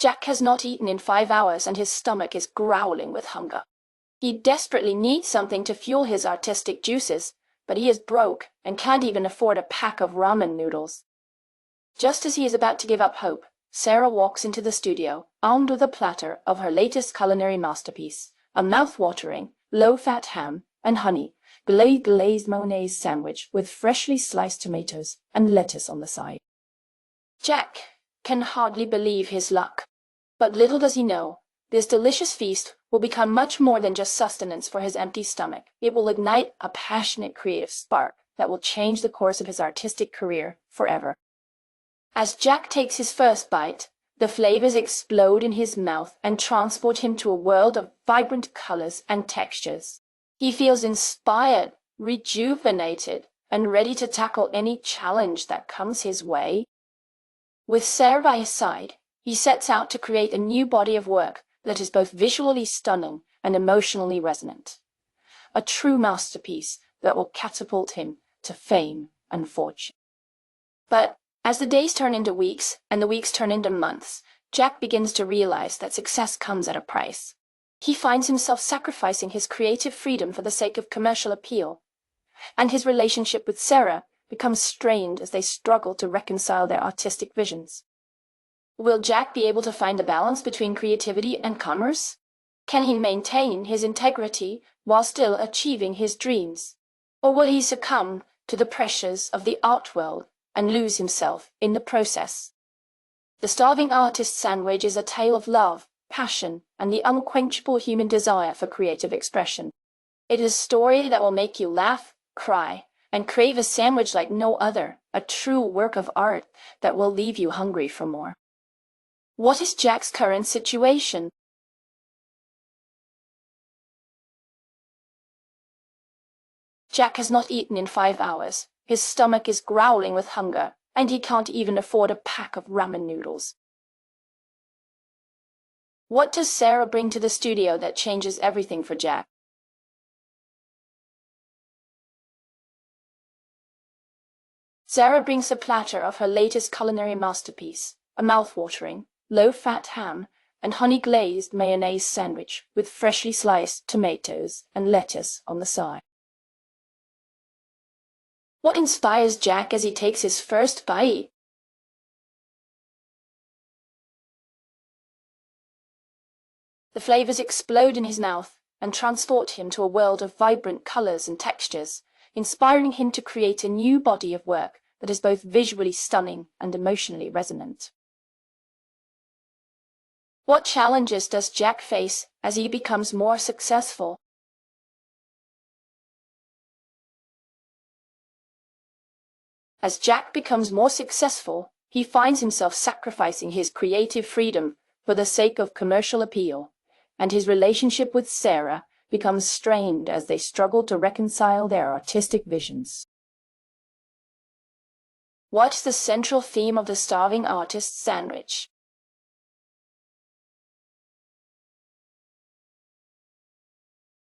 Jack has not eaten in 5 hours and his stomach is growling with hunger. He desperately needs something to fuel his artistic juices, but he is broke and can't even afford a pack of ramen noodles. Just as he is about to give up hope, Sarah walks into the studio, armed with a platter of her latest culinary masterpiece, a mouth-watering, low-fat ham and honey, glazed mayonnaise sandwich with freshly sliced tomatoes and lettuce on the side. Jack can hardly believe his luck. But little does he know, this delicious feast will become much more than just sustenance for his empty stomach. It will ignite a passionate creative spark that will change the course of his artistic career forever. As Jack takes his first bite, the flavors explode in his mouth and transport him to a world of vibrant colors and textures. He feels inspired, rejuvenated, and ready to tackle any challenge that comes his way. With Sarah by his side, he sets out to create a new body of work that is both visually stunning and emotionally resonant. A true masterpiece that will catapult him to fame and fortune. But as the days turn into weeks and the weeks turn into months, Jack begins to realize that success comes at a price. He finds himself sacrificing his creative freedom for the sake of commercial appeal, and his relationship with Sarah becomes strained as they struggle to reconcile their artistic visions. Will Jack be able to find a balance between creativity and commerce? Can he maintain his integrity while still achieving his dreams? Or will he succumb to the pressures of the art world and lose himself in the process? The Starving Artist Sandwich is a tale of love, passion, and the unquenchable human desire for creative expression. It is a story that will make you laugh, cry, and crave a sandwich like no other, a true work of art that will leave you hungry for more. What is Jack's current situation? Jack has not eaten in 5 hours. His stomach is growling with hunger, and he can't even afford a pack of ramen noodles. What does Sarah bring to the studio that changes everything for Jack? Sarah brings a platter of her latest culinary masterpiece, a mouthwatering, low-fat ham and honey-glazed mayonnaise sandwich with freshly sliced tomatoes and lettuce on the side. What inspires Jack as he takes his first bite? The flavors explode in his mouth and transport him to a world of vibrant colors and textures, inspiring him to create a new body of work that is both visually stunning and emotionally resonant. What challenges does Jack face as he becomes more successful? As Jack becomes more successful, he finds himself sacrificing his creative freedom for the sake of commercial appeal, and his relationship with Sarah becomes strained as they struggle to reconcile their artistic visions. What's the central theme of the Starving Artist Sandwich?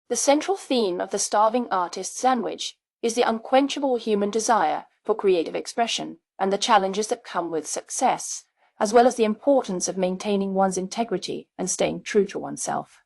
The central theme of the Starving Artist Sandwich is the unquenchable human desire for creative expression and the challenges that come with success, as well as the importance of maintaining one's integrity and staying true to oneself.